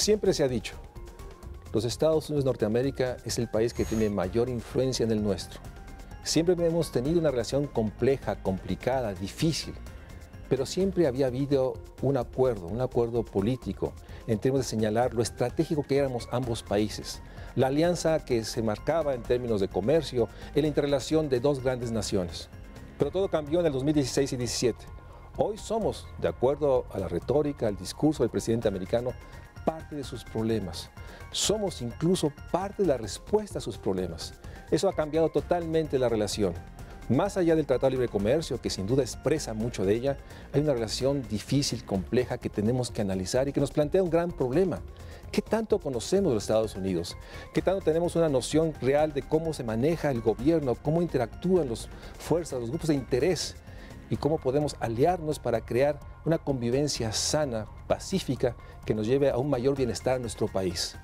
Siempre se ha dicho, los Estados Unidos de Norteamérica es el país que tiene mayor influencia en el nuestro. Siempre hemos tenido una relación compleja, complicada, difícil, pero siempre había habido un acuerdo político en términos de señalar lo estratégico que éramos ambos países, la alianza que se marcaba en términos de comercio, en la interrelación de dos grandes naciones. Pero todo cambió en el 2016 y 2017. Hoy somos, de acuerdo a la retórica, al discurso del presidente americano, parte de sus problemas. Somos incluso parte de la respuesta a sus problemas. Eso ha cambiado totalmente la relación. Más allá del Tratado de Libre Comercio, que sin duda expresa mucho de ella, hay una relación difícil, compleja, que tenemos que analizar y que nos plantea un gran problema. ¿Qué tanto conocemos de los Estados Unidos? ¿Qué tanto tenemos una noción real de cómo se maneja el gobierno, cómo interactúan las fuerzas, los grupos de interés y cómo podemos aliarnos para crear una convivencia sana, pacífica, que nos lleve a un mayor bienestar en nuestro país?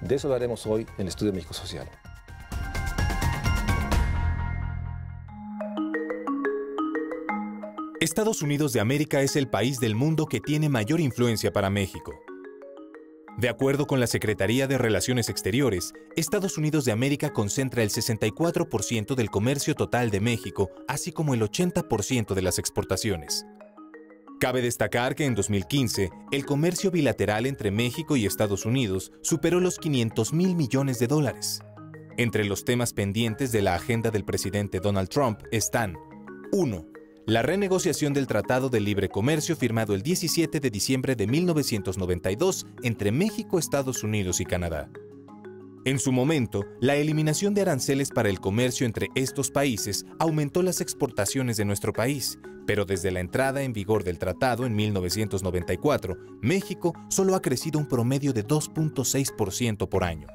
De eso hablaremos hoy en el Estudio México Social. Estados Unidos de América es el país del mundo que tiene mayor influencia para México. De acuerdo con la Secretaría de Relaciones Exteriores, Estados Unidos de América concentra el 64% del comercio total de México, así como el 80% de las exportaciones. Cabe destacar que en 2015, el comercio bilateral entre México y Estados Unidos superó los $500 mil millones. Entre los temas pendientes de la agenda del presidente Donald Trump están: 1. La renegociación del Tratado de Libre Comercio firmado el 17 de diciembre de 1992 entre México, Estados Unidos y Canadá. En su momento, la eliminación de aranceles para el comercio entre estos países aumentó las exportaciones de nuestro país, pero desde la entrada en vigor del tratado en 1994, México solo ha crecido un promedio de 2.6% por año.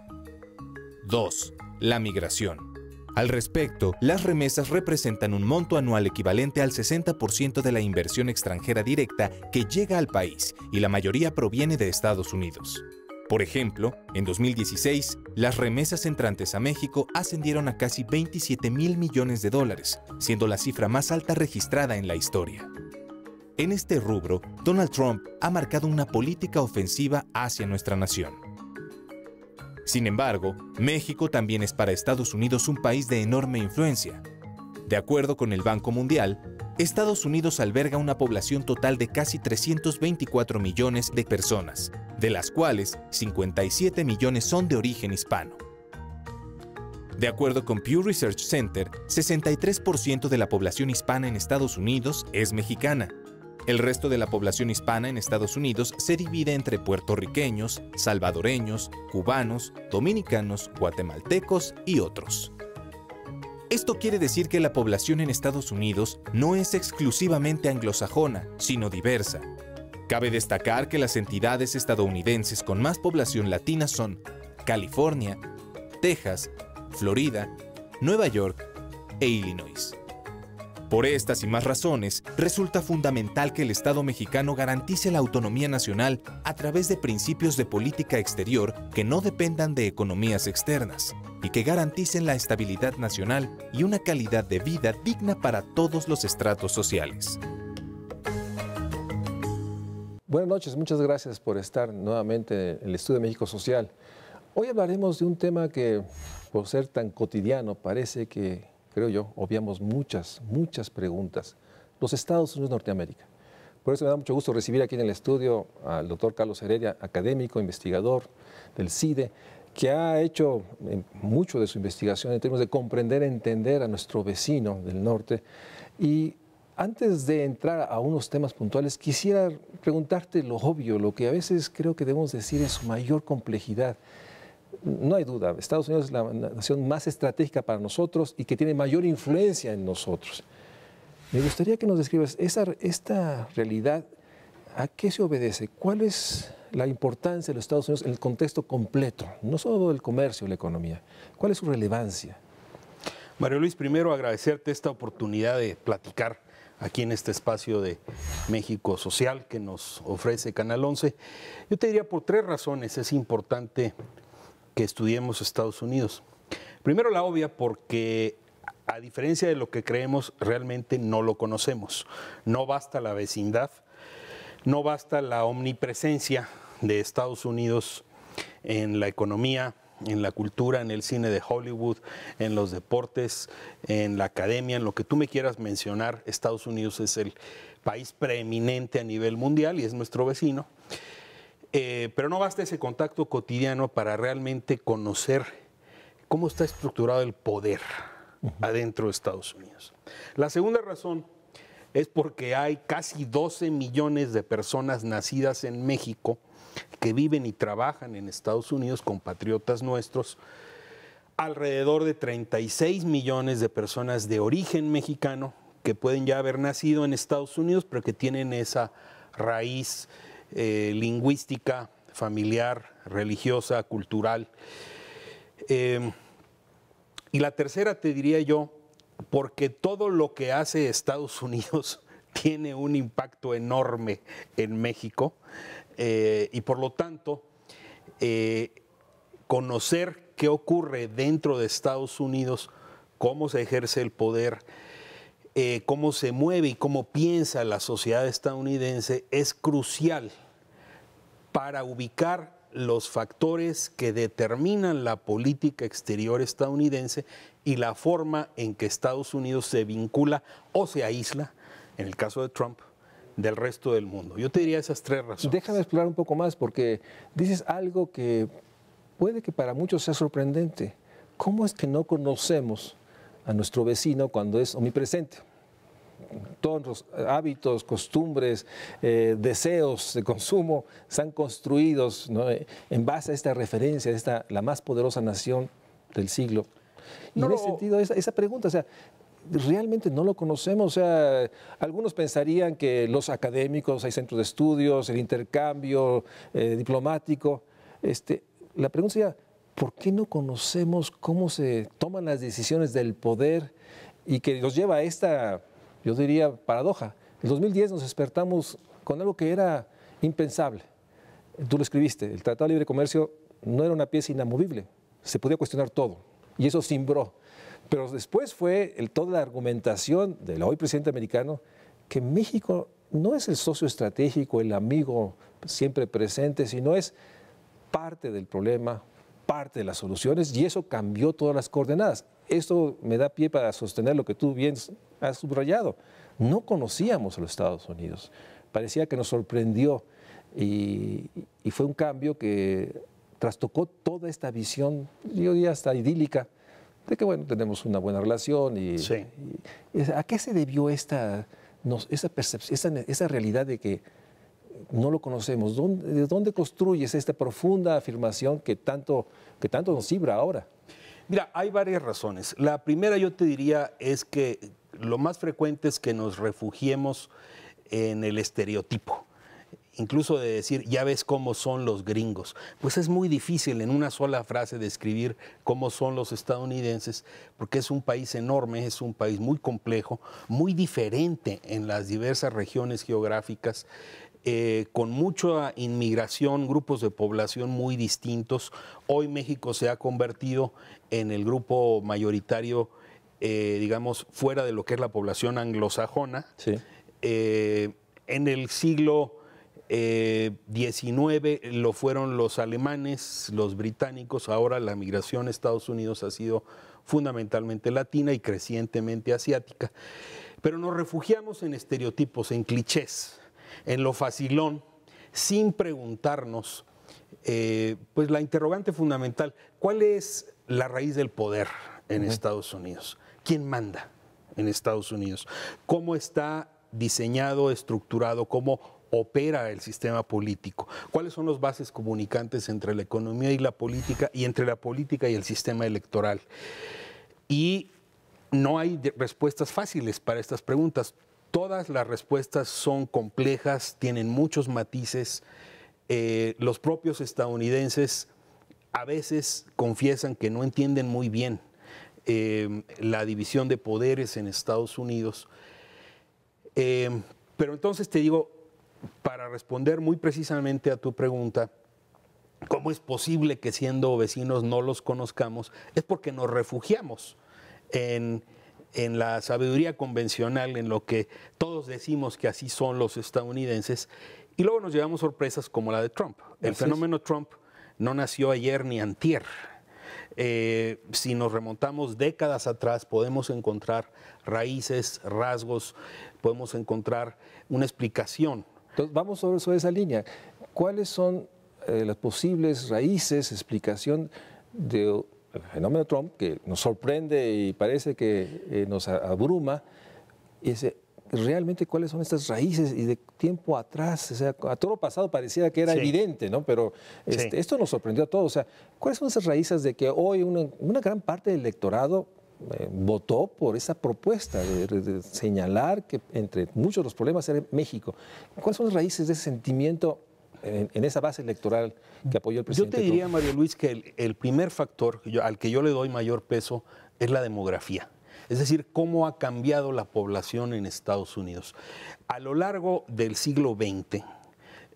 2. La migración. Al respecto, las remesas representan un monto anual equivalente al 60% de la inversión extranjera directa que llega al país, y la mayoría proviene de Estados Unidos. Por ejemplo, en 2016, las remesas entrantes a México ascendieron a casi $27 mil millones, siendo la cifra más alta registrada en la historia. En este rubro, Donald Trump ha marcado una política ofensiva hacia nuestra nación. Sin embargo, México también es para Estados Unidos un país de enorme influencia. De acuerdo con el Banco Mundial, Estados Unidos alberga una población total de casi 324 millones de personas, de las cuales 57 millones son de origen hispano. De acuerdo con Pew Research Center, 63% de la población hispana en Estados Unidos es mexicana. El resto de la población hispana en Estados Unidos se divide entre puertorriqueños, salvadoreños, cubanos, dominicanos, guatemaltecos y otros. Esto quiere decir que la población en Estados Unidos no es exclusivamente anglosajona, sino diversa. Cabe destacar que las entidades estadounidenses con más población latina son California, Texas, Florida, Nueva York e Illinois. Por estas y más razones, resulta fundamental que el Estado mexicano garantice la autonomía nacional a través de principios de política exterior que no dependan de economías externas y que garanticen la estabilidad nacional y una calidad de vida digna para todos los estratos sociales. Buenas noches, muchas gracias por estar nuevamente en el Estudio México Social. Hoy hablaremos de un tema que, por ser tan cotidiano, parece que, creo yo, obviamos muchas preguntas. Los Estados Unidos de Norteamérica. Por eso me da mucho gusto recibir aquí en el estudio al doctor Carlos Heredia, académico, investigador del CIDE, que ha hecho mucho de su investigación en términos de comprender, entender a nuestro vecino del norte. Y antes de entrar a unos temas puntuales, quisiera preguntarte lo obvio, lo que a veces creo que debemos decir en su mayor complejidad. No hay duda, Estados Unidos es la nación más estratégica para nosotros y que tiene mayor influencia en nosotros. Me gustaría que nos describas esta realidad, ¿a qué se obedece? ¿Cuál es la importancia de los Estados Unidos en el contexto completo? No solo el comercio, la economía. ¿Cuál es su relevancia? Mario Luis, primero agradecerte esta oportunidad de platicar aquí en este espacio de México Social que nos ofrece Canal 11. Yo te diría por 3 razones es importante que estudiemos Estados Unidos. Primero, la obvia, porque a diferencia de lo que creemos, realmente no lo conocemos. No basta la vecindad, no basta la omnipresencia de Estados Unidos en la economía, en la cultura, en el cine de Hollywood, en los deportes, en la academia, en lo que tú me quieras mencionar. Estados Unidos es el país preeminente a nivel mundial y es nuestro vecino. Pero no basta ese contacto cotidiano para realmente conocer cómo está estructurado el poder adentro de Estados Unidos. La segunda razón es porque hay casi 12 millones de personas nacidas en México que viven y trabajan en Estados Unidos, compatriotas nuestros, alrededor de 36 millones de personas de origen mexicano que pueden ya haber nacido en Estados Unidos, pero que tienen esa raíz lingüística, familiar, religiosa, cultural. Y la tercera te diría yo, porque todo lo que hace Estados Unidos tiene un impacto enorme en México y por lo tanto conocer qué ocurre dentro de Estados Unidos, cómo se ejerce el poder, cómo se mueve y cómo piensa la sociedad estadounidense es crucial para ubicar los factores que determinan la política exterior estadounidense y la forma en que Estados Unidos se vincula o se aísla, en el caso de Trump, del resto del mundo. Yo te diría esas tres razones. Déjame explorar un poco más porque dices algo que puede que para muchos sea sorprendente. ¿Cómo es que no conocemos a nuestro vecino cuando es omnipresente? Todos los hábitos, costumbres, deseos de consumo están construidos, ¿no?, en base a esta referencia, la más poderosa nación del siglo. Y en ese sentido, esa pregunta, o sea, realmente no lo conocemos. O sea, algunos pensarían que los académicos, hay centros de estudios, el intercambio diplomático. La pregunta sería, ¿por qué no conocemos cómo se toman las decisiones del poder y que nos lleva a esta, yo diría, paradoja? En 2010 nos despertamos con algo que era impensable. Tú lo escribiste, el Tratado de Libre Comercio no era una pieza inamovible, se podía cuestionar todo y eso cimbró. Pero después fue toda la argumentación del hoy presidente americano que México no es el socio estratégico, el amigo siempre presente, sino es parte del problema, parte de las soluciones, y eso cambió todas las coordenadas. Esto me da pie para sostener lo que tú bien has subrayado. No conocíamos a los Estados Unidos, parecía que nos sorprendió y fue un cambio que trastocó toda esta visión, yo diría hasta idílica, de que bueno, tenemos una buena relación sí. ¿A qué se debió esa percepción, esa realidad de que no lo conocemos? ¿De dónde construyes esta profunda afirmación que tanto nos cibra ahora? Mira, hay varias razones. La primera, yo te diría, es que lo más frecuente es que nos refugiemos en el estereotipo. Incluso de decir, ya ves cómo son los gringos. Pues es muy difícil en una sola frase describir cómo son los estadounidenses, porque es un país enorme, es un país muy complejo, muy diferente en las diversas regiones geográficas, con mucha inmigración, grupos de población muy distintos. Hoy México se ha convertido en el grupo mayoritario, digamos, fuera de lo que es la población anglosajona. Sí. En el siglo XIX lo fueron los alemanes, los británicos. Ahora la migración a Estados Unidos ha sido fundamentalmente latina y crecientemente asiática. Pero nos refugiamos en estereotipos, en clichés, en lo facilón, sin preguntarnos, pues la interrogante fundamental, ¿cuál es la raíz del poder en Estados Unidos? ¿Quién manda en Estados Unidos? ¿Cómo está diseñado, estructurado, cómo opera el sistema político? ¿Cuáles son los vasos comunicantes entre la economía y la política, y entre la política y el sistema electoral? Y no hay respuestas fáciles para estas preguntas. Todas las respuestas son complejas, tienen muchos matices. Los propios estadounidenses a veces confiesan que no entienden muy bien la división de poderes en Estados Unidos. Pero entonces te digo, para responder muy precisamente a tu pregunta, ¿cómo es posible que siendo vecinos no los conozcamos? Es porque nos refugiamos en la sabiduría convencional, en lo que todos decimos que así son los estadounidenses, y luego nos llevamos sorpresas como la de Trump. El fenómeno Trump no nació ayer ni antier. Si nos remontamos décadas atrás, podemos encontrar raíces, rasgos, podemos encontrar una explicación. Entonces, vamos sobre esa línea. ¿Cuáles son las posibles raíces, explicación del fenómeno Trump, que nos sorprende y parece que nos abruma? Realmente, ¿cuáles son estas raíces? Y de tiempo atrás, o sea, a todo lo pasado parecía que era evidente, ¿no? Pero esto nos sorprendió a todos. O sea, ¿cuáles son esas raíces de que hoy una gran parte del electorado votó por esa propuesta de señalar que entre muchos de los problemas era México? ¿Cuáles son las raíces de ese sentimiento en esa base electoral que apoyó el presidente? Yo te diría, Mario Luis, que el primer factor al que yo le doy mayor peso es la demografía. Es decir, cómo ha cambiado la población en Estados Unidos. A lo largo del siglo XX,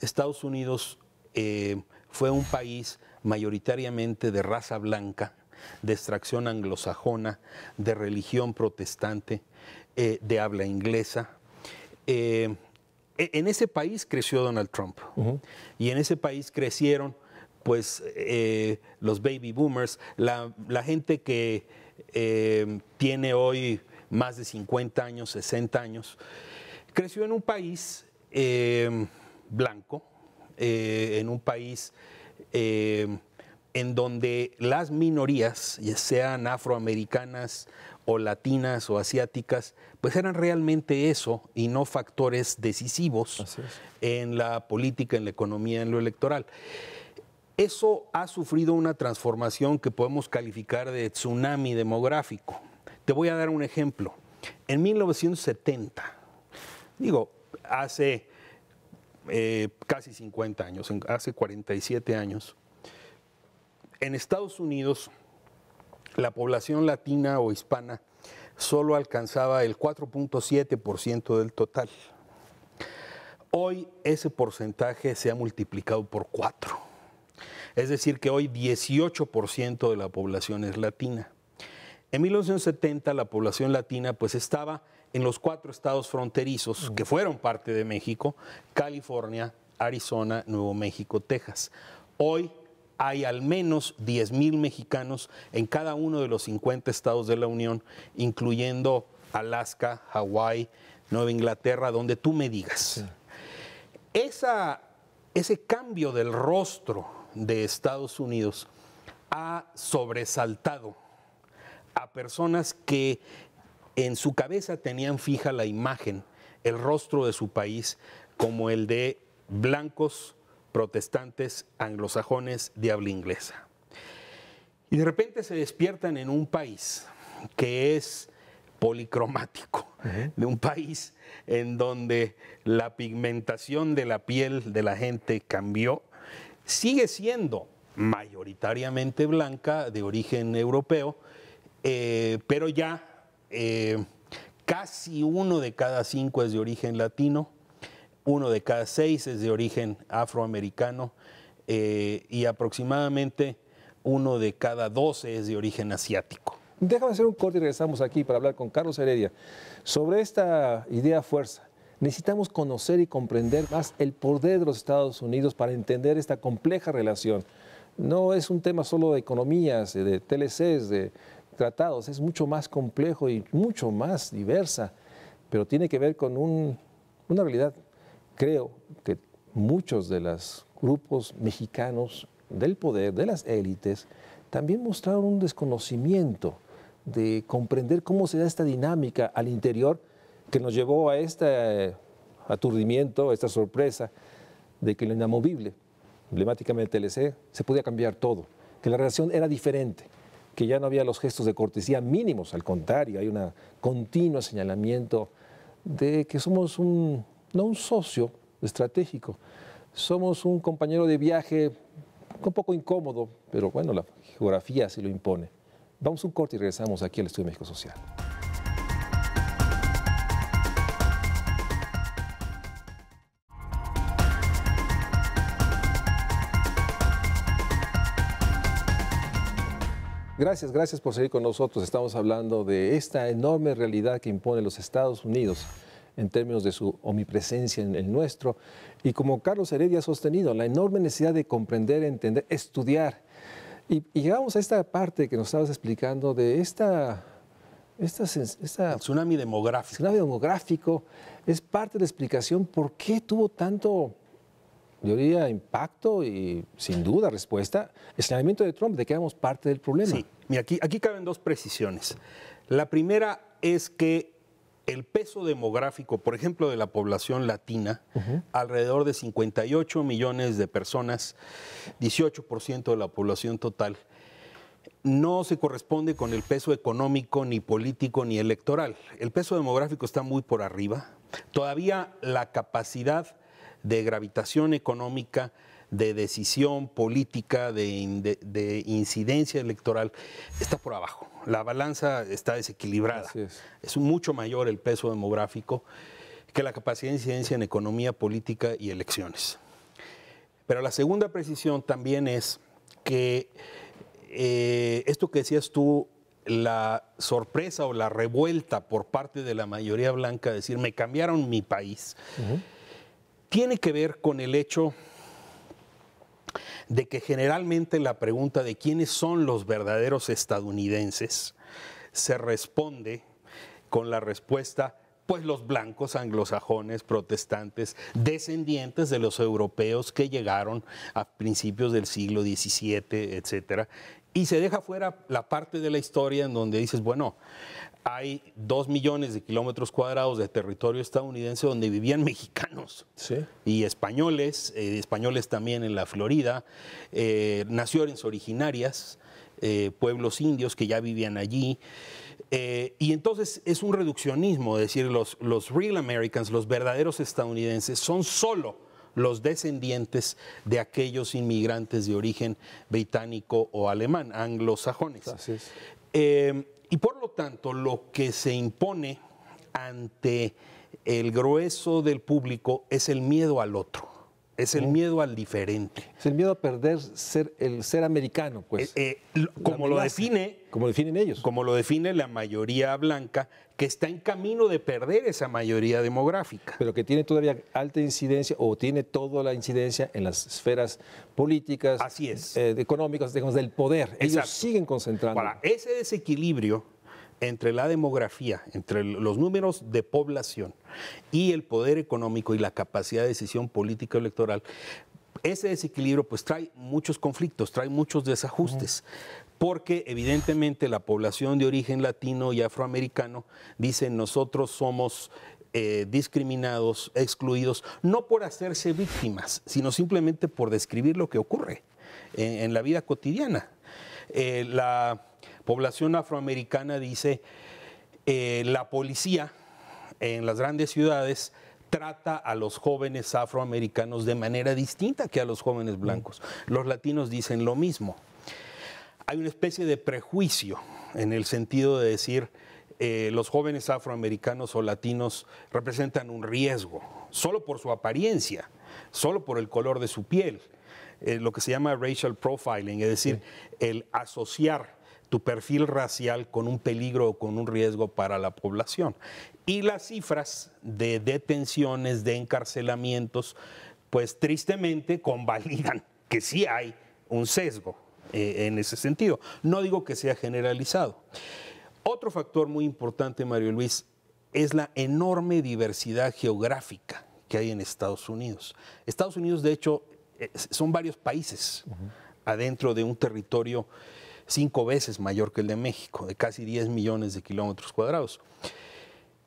Estados Unidos fue un país mayoritariamente de raza blanca, de extracción anglosajona, de religión protestante, de habla inglesa. En ese país creció Donald Trump. Y en ese país crecieron pues, los baby boomers, la gente que tiene hoy más de 50 años, 60 años, creció en un país blanco, en un país en donde las minorías, ya sean afroamericanas o latinas o asiáticas, pues eran realmente eso y no factores decisivos en la política, en la economía, en lo electoral. Eso ha sufrido una transformación que podemos calificar de tsunami demográfico. Te voy a dar un ejemplo. En 1970, hace casi 50 años, hace 47 años, en Estados Unidos la población latina o hispana solo alcanzaba el 4.7% del total. Hoy ese porcentaje se ha multiplicado por 4. Es decir, que hoy 18% de la población es latina. En 1970 la población latina pues estaba en los 4 estados fronterizos que fueron parte de México: California, Arizona, Nuevo México, Texas. Hoy hay al menos 10,000 mexicanos en cada uno de los 50 estados de la Unión, incluyendo Alaska, Hawái, Nueva Inglaterra, donde tú me digas. Ese cambio del rostro de Estados Unidos ha sobresaltado a personas que en su cabeza tenían fija la imagen, el rostro de su país como el de blancos, protestantes, anglosajones de habla inglesa. Y de repente se despiertan en un país que es policromático, de un país en donde la pigmentación de la piel de la gente cambió. Sigue siendo mayoritariamente blanca, de origen europeo, pero ya casi 1 de cada 5 es de origen latino, 1 de cada 6 es de origen afroamericano y aproximadamente 1 de cada 12 es de origen asiático. Déjame hacer un corte y regresamos aquí para hablar con Carlos Heredia sobre esta idea fuerza. Necesitamos conocer y comprender más el poder de los Estados Unidos para entender esta compleja relación. No es un tema solo de economías, de TLCs, de tratados, es mucho más complejo y mucho más diversa, pero tiene que ver con una realidad. Creo que muchos de los grupos mexicanos del poder, de las élites, también mostraron un desconocimiento de comprender cómo se da esta dinámica al interior que nos llevó a este aturdimiento, a esta sorpresa de que lo inamovible, emblemáticamente el TLC, se podía cambiar todo, que la relación era diferente, que ya no había los gestos de cortesía mínimos, al contrario, hay un continuo señalamiento de que somos no un socio estratégico, somos un compañero de viaje un poco incómodo, pero bueno, la geografía se lo impone. Vamos a un corte y regresamos aquí al Estudio México Social. Gracias por seguir con nosotros. Estamos hablando de esta enorme realidad que impone los Estados Unidos en términos de su omnipresencia en el nuestro. Y como Carlos Heredia ha sostenido, la enorme necesidad de comprender, entender, estudiar. Y llegamos a esta parte que nos estabas explicando de esta el tsunami demográfico. El tsunami demográfico es parte de la explicación por qué tuvo tanto, yo diría, impacto y sin duda respuesta el señalamiento de Trump de que éramos parte del problema. Sí, mira, aquí caben dos precisiones. La primera es que el peso demográfico, por ejemplo, de la población latina, alrededor de 58 millones de personas, 18% de la población total, no se corresponde con el peso económico, ni político, ni electoral. El peso demográfico está muy por arriba. Todavía la capacidad de gravitación económica, de decisión política, de incidencia electoral, está por abajo. La balanza está desequilibrada. Es mucho mayor el peso demográfico que la capacidad de incidencia en economía, política y elecciones. Pero la segunda precisión también es que esto que decías tú, la sorpresa o la revuelta por parte de la mayoría blanca, decir, me cambiaron mi país, tiene que ver con el hecho de que generalmente la pregunta de quiénes son los verdaderos estadounidenses se responde con la respuesta, pues los blancos anglosajones, protestantes, descendientes de los europeos que llegaron a principios del siglo XVII, etcétera. Y se deja fuera la parte de la historia en donde dices, bueno, hay 2 millones de kilómetros cuadrados de territorio estadounidense donde vivían mexicanos y españoles, españoles también en la Florida, naciones originarias, pueblos indios que ya vivían allí. Y entonces es un reduccionismo, es decir, los real Americans, los verdaderos estadounidenses, son solo los descendientes de aquellos inmigrantes de origen británico o alemán, anglosajones. Así es. Y por lo tanto, lo que se impone ante el grueso del público es el miedo al otro, es el miedo al diferente. Es el miedo a perder el ser americano, pues. Como lo definen ellos. Como lo define la mayoría blanca, que está en camino de perder esa mayoría demográfica. Pero que tiene todavía alta incidencia o tiene toda la incidencia en las esferas políticas, así es, económicas, digamos, del poder. Exacto. Ellos siguen concentrando. Para ese desequilibrio entre la demografía, entre los números de población y el poder económico y la capacidad de decisión política electoral, ese desequilibrio pues trae muchos conflictos, trae muchos desajustes, porque evidentemente la población de origen latino y afroamericano dice nosotros somos discriminados, excluidos, no por hacerse víctimas, sino simplemente por describir lo que ocurre en la vida cotidiana. La población afroamericana dice la policía en las grandes ciudades trata a los jóvenes afroamericanos de manera distinta que a los jóvenes blancos. Los latinos dicen lo mismo. Hay una especie de prejuicio en el sentido de decir los jóvenes afroamericanos o latinos representan un riesgo, solo por su apariencia, solo por el color de su piel, lo que se llama racial profiling, es decir, el asociar tu perfil racial con un peligro o con un riesgo para la población. Y las cifras de detenciones, de encarcelamientos, pues tristemente convalidan que sí hay un sesgo en ese sentido. No digo que sea generalizado. Otro factor muy importante, Mario Luis, es la enorme diversidad geográfica que hay en Estados Unidos. Estados Unidos, de hecho, son varios países adentro de un territorio 5 veces mayor que el de México, de casi 10 millones de kilómetros cuadrados.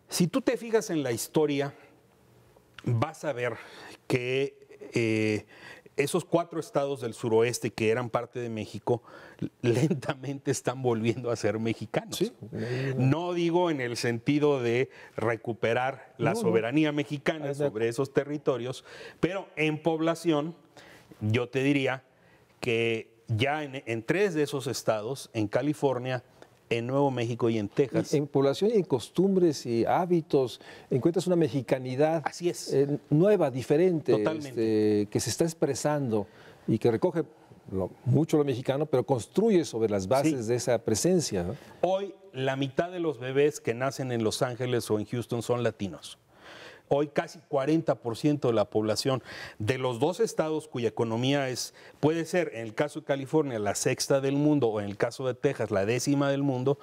Si tú te fijas en la historia, vas a ver que esos 4 estados del suroeste que eran parte de México lentamente están volviendo a ser mexicanos. ¿Sí? No digo en el sentido de recuperar la soberanía mexicana sobre esos territorios, pero en población yo te diría que ya en 3 de esos estados, en California, en Nuevo México y en Texas. En población y en costumbres y hábitos encuentras una mexicanidad así es. Nueva, diferente, totalmente, que se está expresando y que recoge mucho lo mexicano, pero construye sobre las bases de esa presencia, ¿no? Hoy la mitad de los bebés que nacen en Los Ángeles o en Houston son latinos. Hoy casi 40% de la población de los dos estados cuya economía puede ser, en el caso de California, la sexta del mundo, o en el caso de Texas, la 10ª del mundo,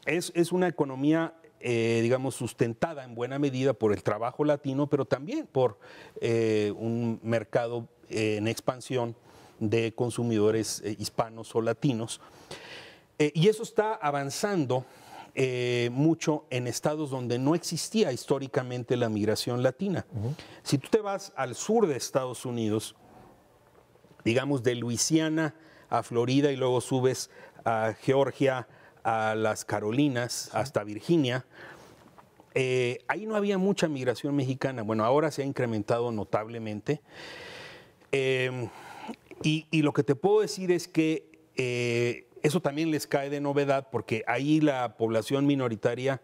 es una economía, digamos, sustentada en buena medida por el trabajo latino, pero también por un mercado en expansión de consumidores hispanos o latinos. Y eso está avanzando mucho en estados donde no existía históricamente la migración latina. Si tú te vas al sur de Estados Unidos, digamos de Luisiana a Florida y luego subes a Georgia, a las Carolinas, hasta Virginia, ahí no había mucha migración mexicana. Bueno, ahora se ha incrementado notablemente. Y lo que te puedo decir es que eso también les cae de novedad, porque ahí la población minoritaria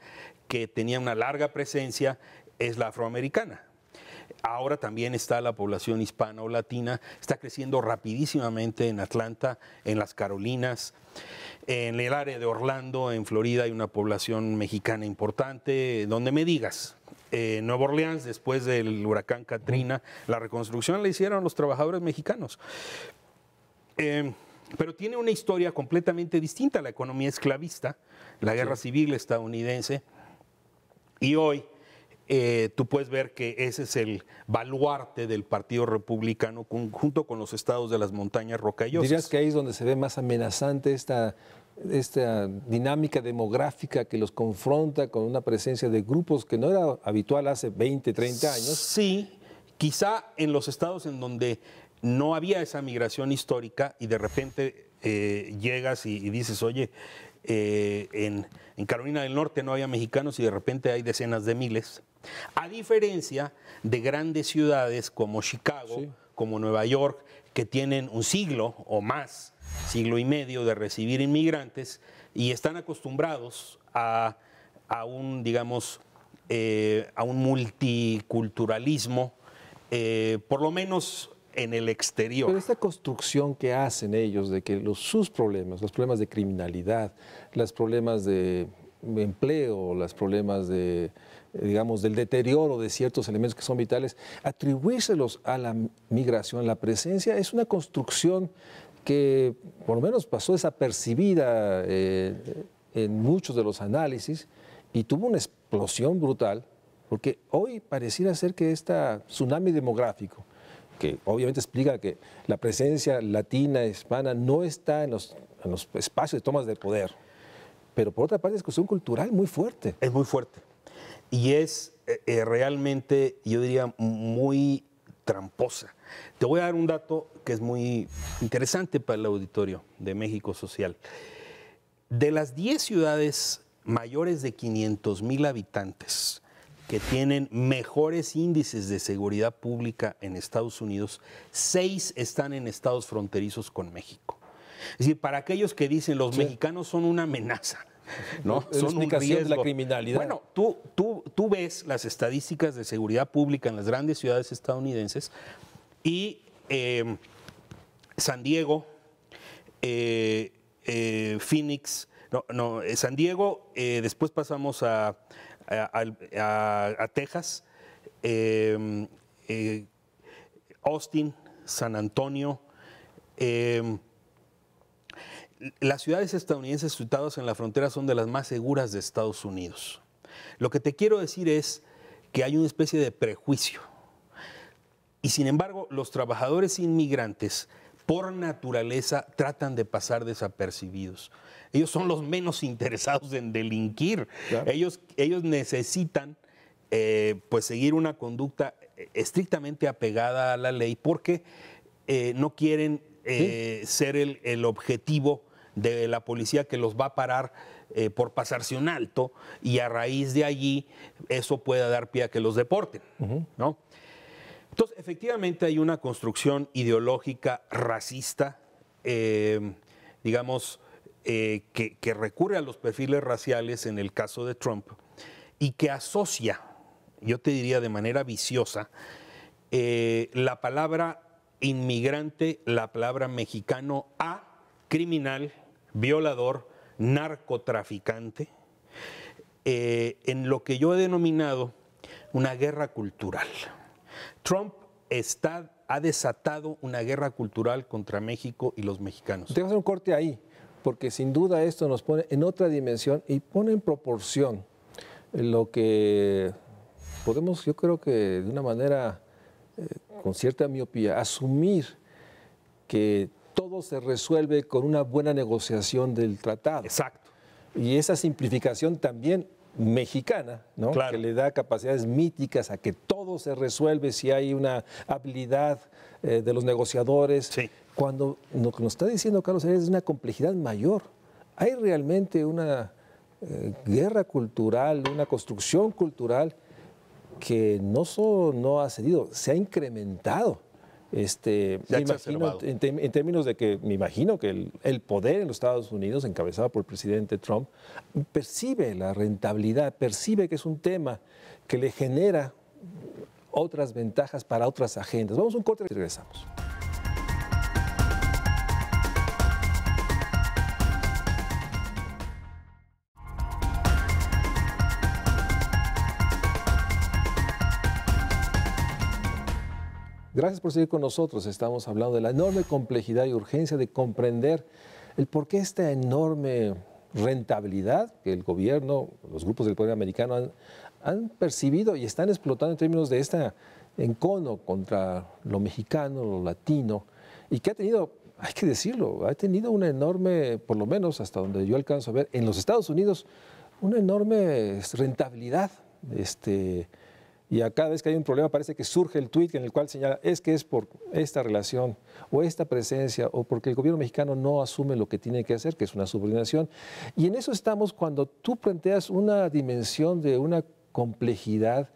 que tenía una larga presencia es la afroamericana. Ahora también está la población hispana o latina, está creciendo rapidísimamente en Atlanta, en las Carolinas, en el área de Orlando, en Florida hay una población mexicana importante, donde me digas. Nueva Orleans, después del huracán Katrina, la reconstrucción la hicieron los trabajadores mexicanos. Pero tiene una historia completamente distinta, la economía esclavista, la guerra civil estadounidense, y hoy tú puedes ver que ese es el baluarte del Partido Republicano junto con los estados de las montañas rocallosas. ¿Dirías que ahí es donde se ve más amenazante esta dinámica demográfica que los confronta con una presencia de grupos que no era habitual hace 20, 30 años? Sí, quizá en los estados en donde no había esa migración histórica y de repente llegas y dices, oye, en Carolina del Norte no había mexicanos y de repente hay decenas de miles. A diferencia de grandes ciudades como Chicago, como Nueva York, que tienen un siglo o más, siglo y medio de recibir inmigrantes y están acostumbrados a un, digamos, a un multiculturalismo, por lo menos en el exterior. Pero esta construcción que hacen ellos de que sus problemas, los problemas de criminalidad, los problemas de empleo, los problemas de, digamos, del deterioro de ciertos elementos que son vitales, atribuírselos a la migración, la presencia, es una construcción que por lo menos pasó desapercibida en muchos de los análisis y tuvo una explosión brutal, porque hoy pareciera ser que este tsunami demográfico, que obviamente explica que la presencia latina, hispana, no está en los espacios de tomas de poder, pero por otra parte es cuestión cultural muy fuerte. Es muy fuerte y es realmente, yo diría, muy tramposa. Te voy a dar un dato que es muy interesante para el auditorio de México Social. De las 10 ciudades mayores de 500,000 habitantes que tienen mejores índices de seguridad pública en Estados Unidos, 6 están en estados fronterizos con México. Es decir, para aquellos que dicen los mexicanos son una amenaza, ¿no? Son un riesgo de la criminalidad. Bueno, tú ves las estadísticas de seguridad pública en las grandes ciudades estadounidenses y San Diego, Phoenix, San Diego, después pasamos a Texas, Austin, San Antonio. Las ciudades estadounidenses situadas en la frontera son de las más seguras de Estados Unidos. Lo que te quiero decir es que hay una especie de prejuicio. Y sin embargo, los trabajadores inmigrantes, por naturaleza, tratan de pasar desapercibidos. Ellos son los menos interesados en delinquir. Claro. Ellos necesitan pues seguir una conducta estrictamente apegada a la ley porque no quieren ser el objetivo de la policía que los va a parar por pasarse un alto y a raíz de allí eso pueda dar pie a que los deporten, ¿no? Entonces, efectivamente hay una construcción ideológica racista, digamos, que recurre a los perfiles raciales en el caso de Trump y que asocia, yo te diría de manera viciosa, la palabra inmigrante, la palabra mexicano a criminal, violador, narcotraficante, en lo que yo he denominado una guerra cultural. Trump ha desatado una guerra cultural contra México y los mexicanos. Tengo que hacer un corte ahí, porque sin duda esto nos pone en otra dimensión y pone en proporción lo que podemos, yo creo que de una manera con cierta miopía, asumir que todo se resuelve con una buena negociación del tratado. Exacto. Y esa simplificación también mexicana, ¿no? Claro. Que le da capacidades míticas a que todo se resuelve si hay una habilidad de los negociadores. Sí. Cuando lo que nos está diciendo Carlos Arias es una complejidad mayor. Hay realmente una guerra cultural, una construcción cultural que no solo no ha cedido, se ha incrementado. Me imagino, en términos de que me imagino que el poder en los Estados Unidos, encabezado por el presidente Trump, percibe la rentabilidad, percibe que es un tema que le genera otras ventajas para otras agendas. Vamos a un corte y regresamos. Gracias por seguir con nosotros. Estamos hablando de la enorme complejidad y urgencia de comprender el por qué esta enorme rentabilidad que el gobierno, los grupos del poder americano han percibido y están explotando en términos de esta encono contra lo mexicano, lo latino, y que ha tenido, hay que decirlo, ha tenido una enorme, por lo menos hasta donde yo alcanzo a ver, en los Estados Unidos, una enorme rentabilidad. Y a cada vez que hay un problema parece que surge el tuit en el cual señala es que es por esta relación o esta presencia o porque el gobierno mexicano no asume lo que tiene que hacer, que es una subordinación. Y en eso estamos cuando tú planteas una dimensión de una complejidad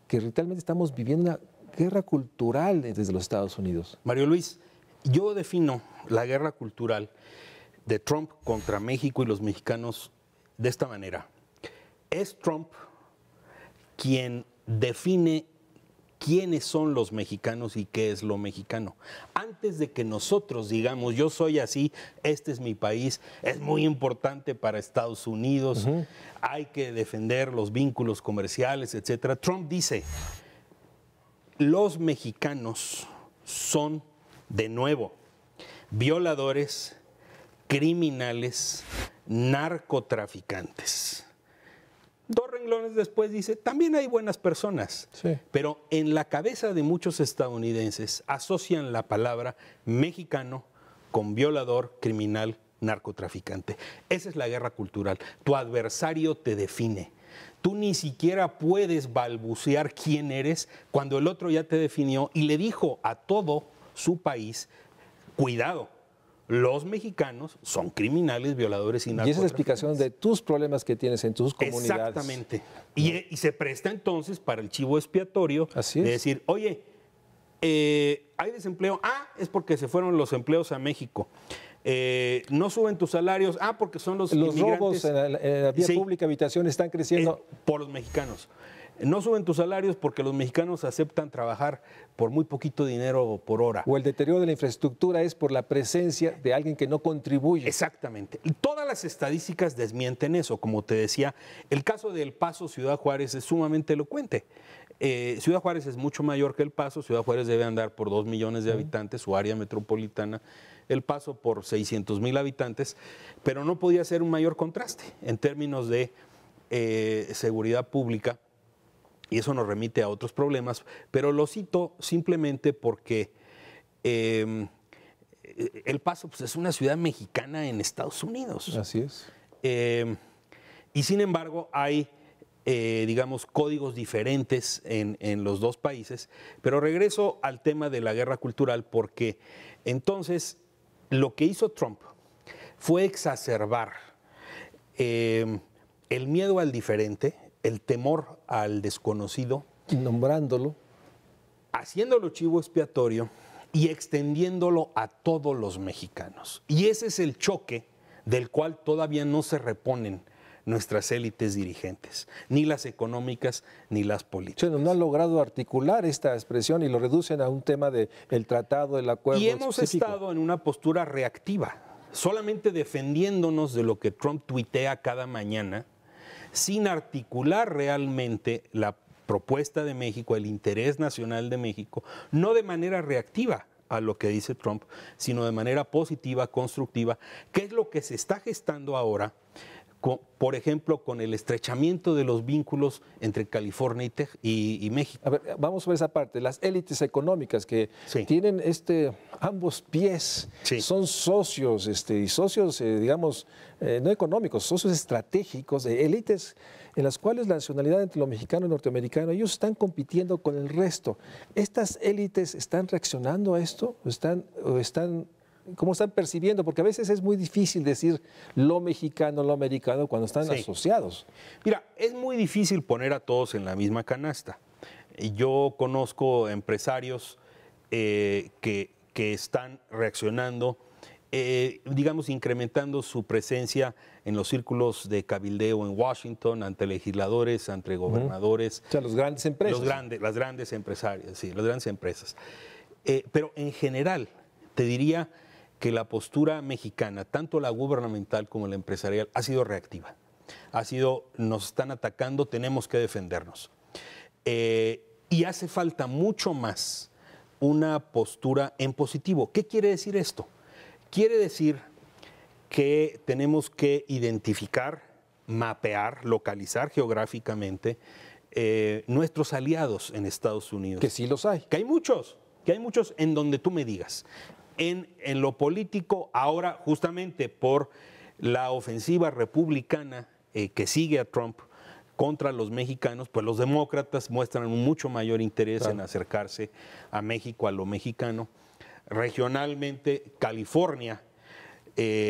que realmente estamos viviendo una guerra cultural desde los Estados Unidos. Mario Luis, yo defino la guerra cultural de Trump contra México y los mexicanos de esta manera. Es Trump quien define quiénes son los mexicanos y qué es lo mexicano. Antes de que nosotros digamos, yo soy así, este es mi país, es muy importante para Estados Unidos, hay que defender los vínculos comerciales, etcétera. Trump dice, los mexicanos son, de nuevo, violadores, criminales, narcotraficantes. 2 renglones después dice, también hay buenas personas, sí. Pero en la cabeza de muchos estadounidenses asocian la palabra mexicano con violador, criminal, narcotraficante. Esa es la guerra cultural. Tu adversario te define. Tú ni siquiera puedes balbucear quién eres cuando el otro ya te definió y le dijo a todo su país, cuidado. Los mexicanos son criminales, violadores y narcotraficantes. Y esa es la explicación de tus problemas que tienes en tus comunidades. Exactamente. Y se presta entonces para el chivo expiatorio. Así es. De decir, oye, hay desempleo. Ah, es porque se fueron los empleos a México. No suben tus salarios. Ah, porque son los inmigrantes. Robos en la vía pública, habitación, están creciendo. Por los mexicanos. No suben tus salarios porque los mexicanos aceptan trabajar por muy poquito dinero por hora. O el deterioro de la infraestructura es por la presencia de alguien que no contribuye. Exactamente. Y todas las estadísticas desmienten eso. Como te decía, el caso de El Paso, Ciudad Juárez, es sumamente elocuente. Ciudad Juárez es mucho mayor que El Paso. Ciudad Juárez debe andar por 2 millones de habitantes, su área metropolitana. El Paso por 600,000 habitantes. Pero no podía ser un mayor contraste en términos de seguridad pública. Y eso nos remite a otros problemas, pero lo cito simplemente porque El Paso pues, es una ciudad mexicana en Estados Unidos. Así es. Y sin embargo hay, digamos, códigos diferentes en los dos países. Pero regreso al tema de la guerra cultural porque entonces lo que hizo Trump fue exacerbar el miedo al diferente, el temor al desconocido, nombrándolo, haciéndolo chivo expiatorio y extendiéndolo a todos los mexicanos. Y ese es el choque del cual todavía no se reponen nuestras élites dirigentes, ni las económicas ni las políticas. No han logrado articular esta expresión y lo reducen a un tema del tratado, del acuerdo. Y hemos estado en una postura reactiva, solamente defendiéndonos de lo que Trump tuitea cada mañana, sin articular realmente la propuesta de México, el interés nacional de México, no de manera reactiva a lo que dice Trump, sino de manera positiva, constructiva, que es lo que se está gestando ahora, por ejemplo, con el estrechamiento de los vínculos entre California y México. A ver, vamos sobre esa parte. Las élites económicas que tienen ambos pies, son socios, y socios, digamos, no económicos, socios estratégicos de élites en las cuales la nacionalidad entre lo mexicano y norteamericano, ellos están compitiendo con el resto. ¿Estas élites están reaccionando a esto? ¿Cómo están percibiendo? Porque a veces es muy difícil decir lo mexicano, lo americano cuando están asociados. Mira, es muy difícil poner a todos en la misma canasta. Yo conozco empresarios que están reaccionando, digamos, incrementando su presencia en los círculos de cabildeo en Washington, ante legisladores, ante gobernadores. O sea, las grandes empresas. Las grandes empresarias, sí, las grandes empresas. Pero en general, te diría que la postura mexicana, tanto la gubernamental como la empresarial, ha sido reactiva. Nos están atacando, tenemos que defendernos. Y hace falta mucho más una postura en positivo. ¿Qué quiere decir esto? Quiere decir que tenemos que identificar, mapear, localizar geográficamente nuestros aliados en Estados Unidos. Que sí los hay. Que hay muchos en donde tú me digas. En lo político, ahora justamente por la ofensiva republicana que sigue a Trump contra los mexicanos, pues los demócratas muestran un mucho mayor interés en acercarse a México, a lo mexicano. Regionalmente, California